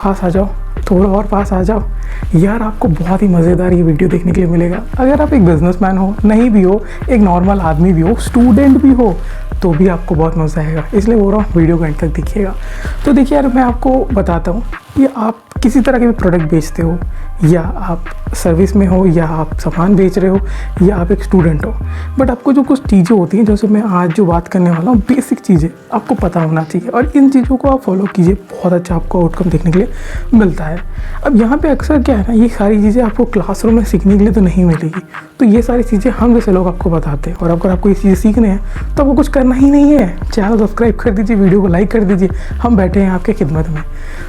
पास आ जाओ, थोड़ा और पास आ जाओ यार, आपको बहुत ही मज़ेदार ये वीडियो देखने के लिए मिलेगा। अगर आप एक बिजनेसमैन हो, नहीं भी हो, एक नॉर्मल आदमी भी हो, स्टूडेंट भी हो, तो भी आपको बहुत मज़ा आएगा। इसलिए बोल रहा हूँ वीडियो को एंड तक देखिएगा। तो देखिए यार, मैं आपको बताता हूँ कि आप किसी तरह के भी प्रोडक्ट बेचते हो, या आप सर्विस में हो, या आप सामान बेच रहे हो, या आप एक स्टूडेंट हो, बट आपको जो कुछ चीज़ें होती हैं, जैसे मैं आज जो बात करने वाला हूँ, बेसिक चीज़ें आपको पता होना चाहिए, और इन चीज़ों को आप फॉलो कीजिए, बहुत अच्छा आपको आउटकम देखने के लिए मिलता है। अब यहाँ पे अक्सर क्या है ना, ये सारी चीज़ें आपको क्लासरूम में सीखने के लिए तो नहीं मिलेगी, तो ये सारी चीज़ें हम जैसे लोग आपको बताते हैं। और अगर आपको ये चीज़ें सीखने हैं तो आपको कुछ करना ही नहीं है, चैनल सब्सक्राइब कर दीजिए, वीडियो को लाइक कर दीजिए, हम बैठे हैं आपके खिदमत में।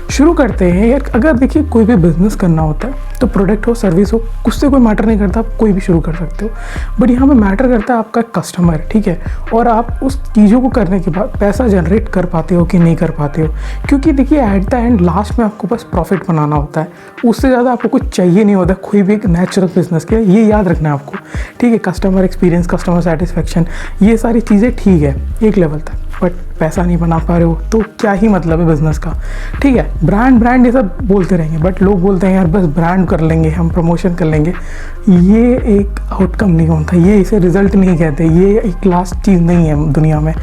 शुरू करते हैं यार। अगर देखिए कोई भी बिजनेस करना होता है तो प्रोडक्ट हो, सर्विस हो, उससे कोई मैटर नहीं करता, आप कोई भी शुरू कर सकते हो, बट यहाँ पे मैटर करता है आपका कस्टमर, ठीक है, और आप उस चीज़ों को करने के बाद पैसा जनरेट कर पाते हो कि नहीं कर पाते हो। क्योंकि देखिए एट द एंड लास्ट में आपको बस प्रॉफिट बनाना होता है, उससे ज़्यादा आपको कुछ चाहिए नहीं होता कोई भी एक नेचुरल बिजनेस के। ये याद रखना है आपको, ठीक है। कस्टमर एक्सपीरियंस, कस्टमर सेटिस्फेक्शन, ये सारी चीज़ें ठीक है एक लेवल तक, बट पैसा नहीं बना पा रहे हो तो क्या ही मतलब है बिज़नेस का, ठीक है। ब्रांड ये सब बोलते रहेंगे, बट लोग बोलते हैं यार बस ब्रांड कर लेंगे, हम प्रमोशन कर लेंगे, ये एक आउटकम नहीं होता, ये इसे रिजल्ट नहीं कहते, ये एक लास्ट चीज़ नहीं है दुनिया में।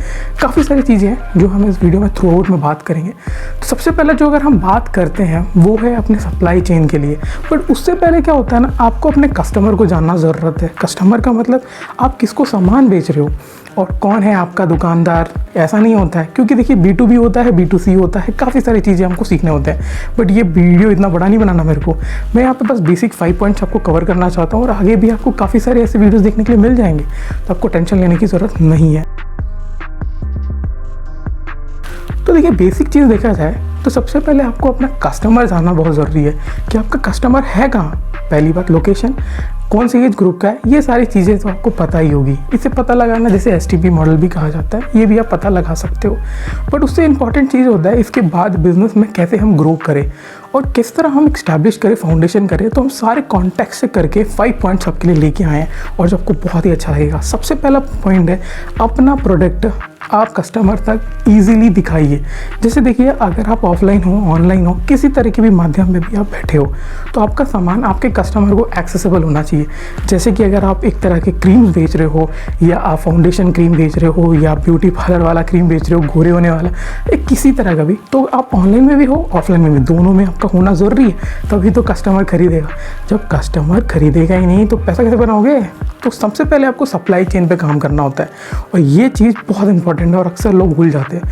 काफ़ी सारी चीज़ें हैं जो हम इस वीडियो में थ्रू आउट में बात करेंगे। तो सबसे पहले जो अगर हम बात करते हैं वो है अपने सप्लाई चेन के लिए, बट उससे पहले क्या होता है ना, आपको अपने कस्टमर को जानना ज़रूरत है। कस्टमर का मतलब आप किसको सामान बेच रहे हो और कौन है आपका दुकानदार, ऐसा नहीं होता है। क्योंकि देखिए B2B होता है, B2C होता है, काफ़ी सारी चीज़ें हमको सीखने होते हैं, बट ये वीडियो इतना बड़ा नहीं बनाना मेरे को। मैं यहाँ पे बस बेसिक 5 पॉइंट्स आपको कवर करना चाहता हूँ, और आगे भी आपको काफ़ी सारे ऐसे वीडियोस देखने के लिए मिल जाएंगे, तो आपको टेंशन लेने की ज़रूरत नहीं है। तो देखिए बेसिक चीज़ देखा जाए तो सबसे पहले आपको अपना कस्टमर जानना बहुत ज़रूरी है कि आपका कस्टमर है कहाँ। पहली बात लोकेशन, कौन सी एज ग्रुप का है, ये सारी चीज़ें तो आपको पता ही होगी। इसे पता लगाना जैसे STP मॉडल भी कहा जाता है, ये भी आप पता लगा सकते हो, बट उससे इंपॉर्टेंट चीज़ होता है इसके बाद बिजनेस में कैसे हम ग्रो करें और किस तरह हम इस्टेब्लिश करें, फाउंडेशन करें। तो हम सारे कॉन्टेक्स्ट से करके 5 पॉइंट्स आपके लिए लेके आए हैं, और जो आपको बहुत ही अच्छा लगेगा। सबसे पहला पॉइंट है अपना प्रोडक्ट आप कस्टमर तक ईजिली दिखाइए। जैसे देखिए अगर आप ऑफलाइन हो, ऑनलाइन हो, किसी तरह के भी माध्यम में भी आप बैठे हो, तो आपका सामान आपके कस्टमर को एक्सेसिबल होना चाहिए। जैसे कि अगर आप एक तरह के क्रीम्स बेच रहे हो, या आप फाउंडेशन क्रीम बेच रहे हो, या ब्यूटी पार्लर वाला क्रीम बेच रहे हो, गोरे होने वाला, किसी तरह का भी, तो आप ऑनलाइन में भी हो, ऑफलाइन में भी, दोनों में आपका होना ज़रूरी है, तभी तो कस्टमर खरीदेगा। जब कस्टमर खरीदेगा ही नहीं तो पैसा कैसे बनाओगे। तो सबसे पहले आपको सप्लाई चेन पे काम करना होता है, और ये चीज़ बहुत इंपॉर्टेंट है और अक्सर लोग भूल जाते हैं।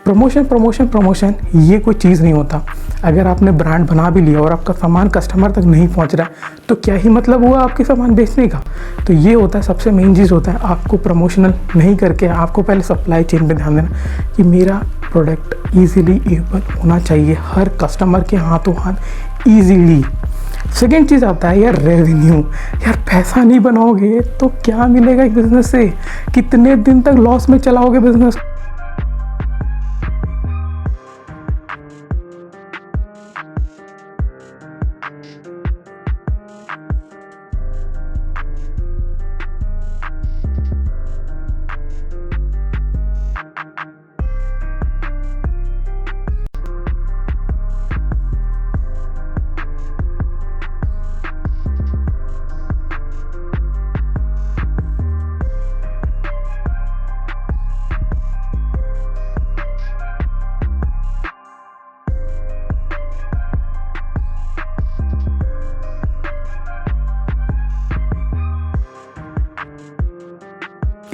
प्रमोशन ये कोई चीज़ नहीं होता। अगर आपने ब्रांड बना भी लिया और आपका सामान कस्टमर तक नहीं पहुंच रहा है, तो क्या ही मतलब हुआ आपके सामान बेचने का। तो ये होता है सबसे मेन चीज़ होता है, आपको प्रमोशनल नहीं करके आपको पहले सप्लाई चेन पे ध्यान देना कि मेरा प्रोडक्ट ईजिली एबल होना चाहिए हर कस्टमर के हाथों हाथ ईजिली। सेकेंड चीज़ आता है यार रेवेन्यू। यार पैसा नहीं बनाओगे तो क्या मिलेगा एक बिजनेस से, कितने दिन तक लॉस में चलाओगे बिजनेस।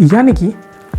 यानी कि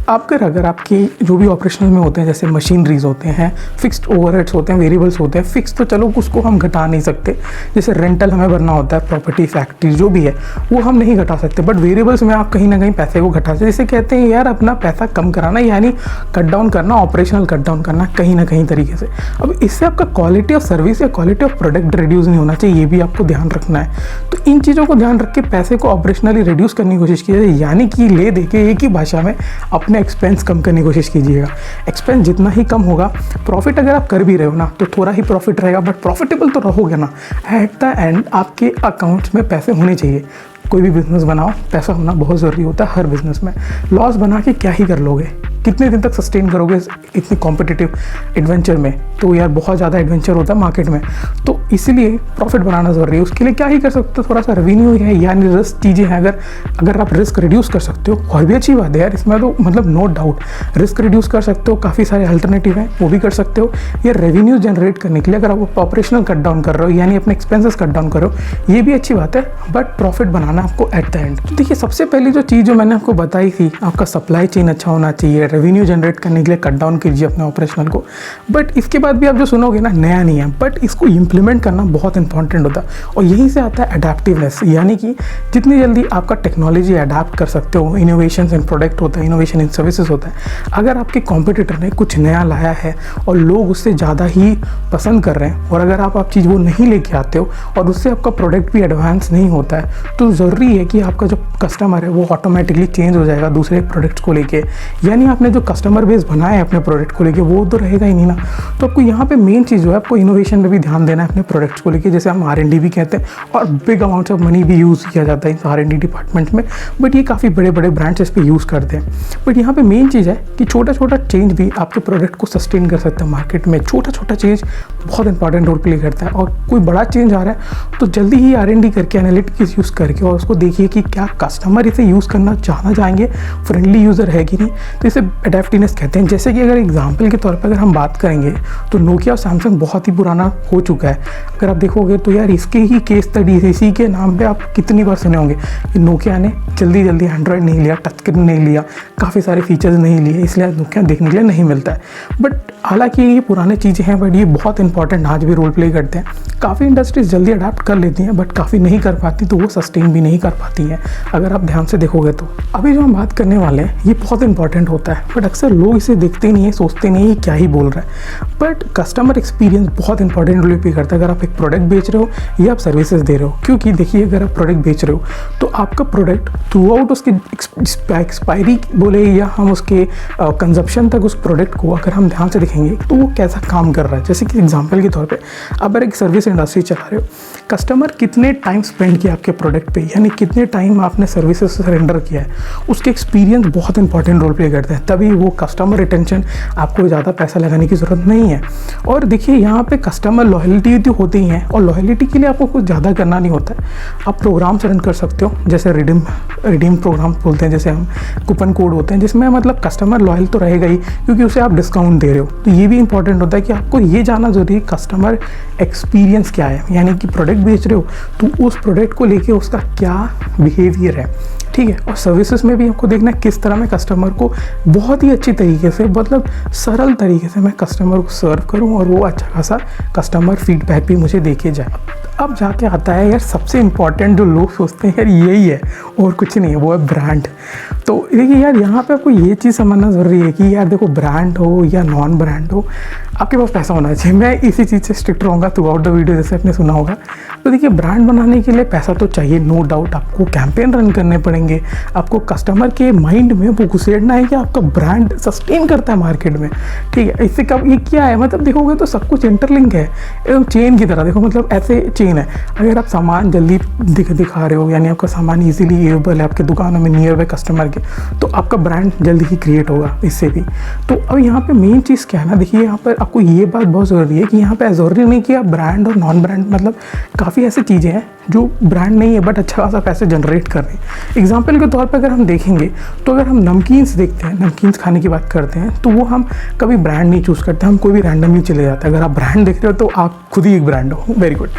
अगर आपके जो भी ऑपरेशनल में होते हैं, जैसे मशीनरीज होते हैं, फिक्स्ड ओवरहेड्स होते हैं, वेरिएबल्स होते हैं। फिक्स तो चलो उसको हम घटा नहीं सकते, जैसे रेंटल हमें भरना होता है, प्रॉपर्टी, फैक्ट्री जो भी है वो हम नहीं घटा सकते, बट वेरिएबल्स में आप कहीं ना कहीं पैसे को घटा सकते। जैसे कहते हैं यार अपना पैसा कम कराना, यानी कट डाउन करना, ऑपरेशनल कट डाउन करना कहीं ना कहीं तरीके से। अब इससे आपका क्वालिटी ऑफ सर्विस या क्वालिटी ऑफ प्रोडक्ट रिड्यूस नहीं होना चाहिए, ये भी आपको ध्यान रखना है। तो इन चीज़ों को ध्यान रख के पैसे को ऑपरेशनली रिड्यूस करने की कोशिश कीजिए, यानी कि ले दे के एक ही भाषा में अपने एक्सपेंस कम करने की कोशिश कीजिएगा। एक्सपेंस जितना ही कम होगा, प्रॉफिट अगर आप कर भी रहे हो ना तो थोड़ा ही प्रॉफिट रहेगा, बट प्रॉफिटेबल तो रहोगे ना। एट द एंड आपके अकाउंट्स में पैसे होने चाहिए, कोई भी बिजनेस बनाओ, पैसा होना बहुत ज़रूरी होता है हर बिजनेस में। लॉस बना के क्या ही कर लोगे, कितने दिन तक सस्टेन करोगे इतनी कॉम्पिटिटिव एडवेंचर में? तो यार बहुत ज़्यादा एडवेंचर होता है मार्केट में, तो इसलिए प्रॉफिट बनाना ज़रूरी है। उसके लिए क्या ही कर सकते हो, थोड़ा सा रेवेन्यू है, यानी रिस्क चीज़ें हैं। अगर आप रिस्क रिड्यूस कर सकते हो, और भी अच्छी बात है यार इसमें, तो मतलब नो डाउट रिस्क रिड्यूस कर सकते हो, काफ़ी सारे अल्टरनेटिव हैं वो भी कर सकते हो। या रेवेन्यू जनरेट करने के लिए अगर आप ऑपरेशनल कट डाउन कर रहे हो, यानी अपने एक्सपेंसेस कट डाउन कर रहे हो, ये भी अच्छी बात है, बट प्रॉफिट बनाना आपको एट द एंड। देखिए सबसे पहली जो चीज़ जो मैंने आपको बताई थी, आपका सप्लाई चेन अच्छा होना चाहिए, रेवेन्यू जनरेट करने के लिए कट डाउन कीजिए अपने ऑपरेशनल को। बट इसके बाद भी आप जो सुनोगे ना, नया नहीं है, बट इसको इम्प्लीमेंट करना बहुत इंपॉर्टेंट होता है। और यहीं से आता है अडेप्टिवनेस, यानी कि जितनी जल्दी आपका टेक्नोलॉजी अडेप्ट कर सकते हो। इनोवेशन इन प्रोडक्ट होता है, इनोवेशन इन सर्विसेज होता है। अगर आपके कॉम्पिटिटर ने कुछ नया लाया है और लोग उससे ज़्यादा ही पसंद कर रहे हैं, और अगर आप चीज़ वो नहीं लेके आते हो और उससे आपका प्रोडक्ट भी एडवांस नहीं होता है, तो ज़रूरी है कि आपका जो कस्टमर है वो ऑटोमेटिकली चेंज हो जाएगा दूसरे प्रोडक्ट्स को लेके। यानी आपने जो कस्टमर बेस बनाया है अपने प्रोडक्ट को लेके, वो तो रहेगा ही नहीं ना। तो आपको यहाँ पे मेन चीज़ जो है, आपको इनोवेशन में भी ध्यान देना है अपने प्रोडक्ट्स को लेके, जैसे हम R&D भी कहते हैं, और बिग अमाउंट्स ऑफ मनी भी यूज़ किया जाता है इस R&D डिपार्टमेंट में। बट ये काफ़ी बड़े बड़े ब्रांड्स इस पर यूज़ करते हैं। बट यहाँ पे मेन चीज़ है कि छोटा छोटा चेंज भी आपके प्रोडक्ट को सस्टेन कर सकता है मार्केट में। छोटा छोटा चेंज बहुत इंपॉर्टेंट रोल प्ले करता है। और कोई बड़ा चेंज आ रहा है तो जल्दी ही R&D करके, एनालिटिक्स यूज़ करके, और उसको देखिए कि क्या कस्टमर इसे यूज़ करना चाहना चाहेंगे, फ्रेंडली यूज़र है कि नहीं। तो इसे अडेप्टिवनेस कहते हैं। जैसे कि अगर एग्जाम्पल के तौर पर अगर हम बात करेंगे, तो नोकिया और सैमसंग बहुत ही पुराना हो चुका है। अगर आप देखोगे तो यार इसके ही केस स्टडी, इसी के नाम पे आप कितनी बार सुने होंगे कि नोकिया ने जल्दी जल्दी एंड्रॉयड नहीं लिया, टच स्क्रीन नहीं लिया, काफ़ी सारे फीचर्स नहीं लिए, इसलिए नोकिया देखने के लिए नहीं मिलता है। बट हालांकि ये पुराने चीज़ें हैं, बट ये बहुत इंपॉर्टेंट आज भी रोल प्ले करते हैं। काफ़ी इंडस्ट्रीज जल्दी अडाप्ट कर लेती हैं, बट काफ़ी नहीं कर पाती, तो वो सस्टेन भी नहीं कर पाती हैं अगर आप ध्यान से देखोगे तो। अभी जो हम बात करने वाले हैं ये बहुत इंपॉर्टेंट होता है, बट अक्सर लोग इसे देखते नहीं है, सोचते नहीं है क्या ही बोल रहा है। बट कस्टमर एक्सपीरियंस बहुत इंपॉर्टेंट रोल प्ले करता है। अगर आप एक प्रोडक्ट बेच रहे हो या आप सर्विसेज दे रहे हो, क्योंकि देखिए अगर आप प्रोडक्ट बेच रहे हो तो आपका प्रोडक्ट थ्रू आउट उसकी एक्सपायरी बोले या हम उसके कंजप्शन तक उस प्रोडक्ट को अगर हम ध्यान से देखेंगे तो वो कैसा काम कर रहा है। जैसे कि एग्जांपल के तौर पे अगर एक सर्विस इंडस्ट्री चला रहे हो, कस्टमर कितने टाइम स्पेंड किया आपके प्रोडक्ट पे, यानी कितने टाइम आपने सर्विसेज सरेंडर किया है, उसके एक्सपीरियंस बहुत इंपॉर्टेंट रोल प्ले करते हैं। तभी वो कस्टमर रिटेंशन, आपको ज़्यादा पैसा लगाने की ज़रूरत नहीं है। और देखिए यहाँ पे कस्टमर लॉयल्टी तो होती ही है, और लॉयल्टी के लिए आपको कुछ ज़्यादा करना नहीं होता है। आप प्रोग्राम्स रन कर सकते हो, जैसे रिडीम प्रोग्राम बोलते हैं, जैसे हम कूपन कोड होते हैं, जिसमें मतलब कस्टमर लॉयल तो रहेगा ही, क्योंकि उसे आप डिस्काउंट दे रहे हो। तो ये भी इंपॉर्टेंट होता है कि आपको ये जानना जरूरी है कस्टमर एक्सपीरियंस क्या है, यानी कि प्रोडक्ट बेच रहे हो तो उस प्रोडक्ट को लेके उसका क्या बिहेवियर है, ठीक है। और सर्विसेज में भी आपको देखना है किस तरह मैं कस्टमर को बहुत ही अच्छी तरीके से, मतलब सरल तरीके से मैं कस्टमर को सर्व करूं और वो अच्छा खासा कस्टमर फीडबैक भी मुझे देके जाए। अब जाके आता है यार सबसे इम्पॉर्टेंट, जो लोग सोचते हैं यार यही है और कुछ नहीं है, वो है ब्रांड। तो देखिए यार यहाँ पे आपको ये चीज़ समझना ज़रूरी है कि यार देखो, ब्रांड हो या नॉन ब्रांड हो, आपके पास पैसा होना चाहिए। मैं इसी चीज़ से स्ट्रिक्ट रहूँगा थ्रू आउट द वीडियो, जैसे आपने सुना होगा। तो देखिए ब्रांड बनाने के लिए पैसा तो चाहिए, नो डाउट। आपको कैंपेन रन करने पड़ेंगे, आपको कस्टमर के माइंड में वो घुसेड़ना है कि आपका ब्रांड सस्टेन करता है मार्केट में, ठीक है। इससे कब ये क्या है, मतलब देखोगे तो सब कुछ इंटरलिंक है, एकदम चेन की तरह। देखो मतलब ऐसे चेन है, अगर आप सामान जल्दी दिखा रहे हो, यानी आपका सामान ईजिली अवेलेबल है आपके दुकानों में नियर बाय कस्टमर के, तो आपका ब्रांड जल्दी ही क्रिएट होगा इससे भी। तो अब यहाँ पे मेन चीज़ क्या है ना, देखिए यहाँ पर आपको ये बात बहुत ज़रूरी है कि यहाँ पे ज़रूरी नहीं कि आप ब्रांड और नॉन ब्रांड, मतलब काफ़ी ऐसी चीज़ें हैं जो ब्रांड नहीं है बट अच्छा खासा पैसे जनरेट कर रहे हैं। एग्जाम्पल के तौर पर अगर हम देखेंगे तो अगर हम नमकीन्स देखते हैं, नमकीन्स खाने की बात करते हैं, तो वो हम कभी ब्रांड नहीं चूज़ करते, हम कोई भी रैंडमली चले जाते हैं। अगर आप ब्रांड देख रहे हो तो आप खुद ही एक ब्रांड हो, वेरी गुड।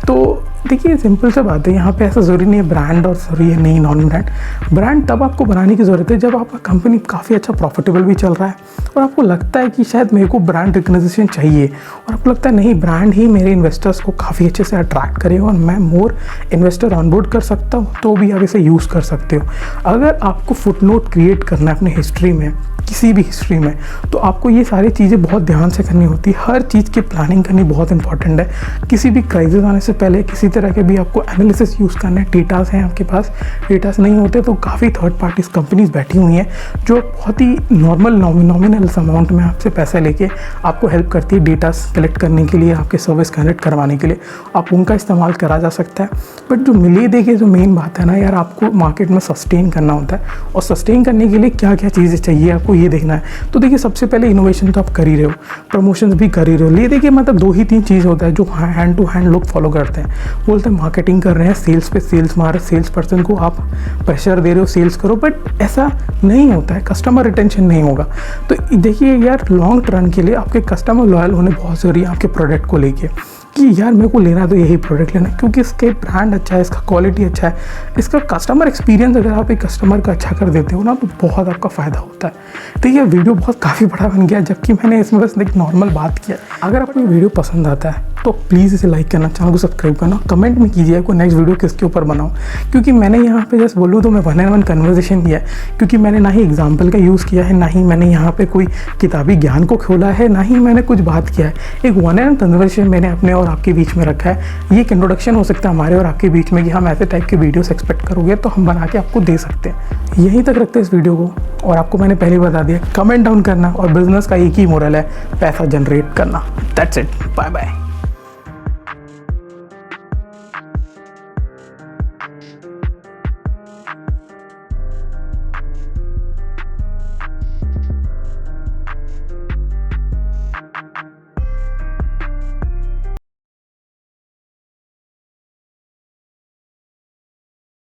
तो देखिए सिंपल सा बात है, यहाँ पे ऐसा ज़रूरी नहीं है ब्रांड और ज़रूरी है नहीं नॉन ब्रांड। ब्रांड तब आपको बनाने की ज़रूरत है जब आपका कंपनी काफ़ी अच्छा प्रॉफिटेबल भी चल रहा है और आपको लगता है कि शायद मेरे को ब्रांड रिकग्निशन चाहिए, और आपको लगता है नहीं, ब्रांड ही मेरे इन्वेस्टर्स को काफ़ी अच्छे से अट्रैक्ट करे और मैं मोर इन्वेस्टर ऑनबोर्ड कर सकता हूँ, तो भी आप इसे यूज़ कर सकते हो। अगर आपको फुटनोट क्रिएट करना है अपने हिस्ट्री में, किसी भी हिस्ट्री में, तो आपको ये सारी चीज़ें बहुत ध्यान से करनी होती है। हर चीज़ की प्लानिंग करनी बहुत इंपॉर्टेंट है। किसी भी क्राइसिस आने से पहले, किसी तरह के भी आपको एनालिसिस यूज़ करना है, डेटास हैं आपके पास, डेटास नहीं होते तो काफ़ी थर्ड पार्टीज कंपनीज बैठी हुई हैं जो बहुत ही नॉर्मल नॉमिनल अमाउंट में आपसे पैसा लेके आपको हेल्प करती है डेटास कलेक्ट करने के लिए, आपके सर्विस कनेक्ट करवाने के लिए। आप उनका इस्तेमाल करा जा सकता है। बट जो मिले देखिए जो मेन बात है ना यार, आपको मार्केट में सस्टेन करना होता है, और सस्टेन करने के लिए क्या क्या चीज़ें चाहिए आपको ये देखना है। तो देखिए सबसे पहले इनोवेशन तो आप कर ही रहे हो, प्रमोशंस भी कर ही रहे हो। ये देखिए मतलब 2 ही 3 चीज़ होता है जो हैंड टू हैंड लोग फॉलो करते हैं। बोलते हैं मार्केटिंग कर रहे हैं, सेल्स पे सेल्स मार, सेल्स पर्सन को आप प्रेशर दे रहे हो सेल्स करो, बट ऐसा नहीं होता है, कस्टमर रिटेंशन नहीं होगा। तो देखिए यार लॉन्ग टर्म के लिए आपके कस्टमर लॉयल होने बहुत ज़रूरी है आपके प्रोडक्ट को लेके, कि यार मेरे को लेना तो यही प्रोडक्ट लेना है क्योंकि इसके ब्रांड अच्छा है, इसका क्वालिटी अच्छा है, इसका कस्टमर एक्सपीरियंस अगर आप एक कस्टमर का अच्छा कर देते हो ना तो बहुत आपका फ़ायदा होता है। तो ये वीडियो बहुत काफ़ी बड़ा बन गया, जबकि मैंने इसमें बस एक नॉर्मल बात किया। अगर आपको ये वीडियो पसंद आता है तो प्लीज़ इसे लाइक करना, चैनल को सब्सक्राइब करना, कमेंट में कीजिए कोई नेक्स्ट वीडियो किसके ऊपर बनाऊँ, क्योंकि मैंने यहाँ पे जस्ट बोलूँ तो मैं 1-on-1 कन्वर्सेशन किया है, क्योंकि मैंने ना ही एग्जाम्पल का यूज़ किया है, ना ही मैंने यहाँ पे कोई किताबी ज्ञान को खोला है, ना ही मैंने कुछ बात किया है। एक 1-on-1 कन्वर्सेशन मैंने अपने और आपके बीच में रखा है। ये एक इंट्रोडक्शन हो सकता है हमारे और आपके बीच में कि हम ऐसे टाइप के वीडियोस एक्सपेक्ट करोगे तो हम बना के आपको दे सकते हैं। यहीं तक रखते हैं इस वीडियो को, और आपको मैंने पहले बता दिया कमेंट डाउन करना, और बिजनेस का एक ही मोरल है, पैसा जनरेट करना। That's it, bye bye.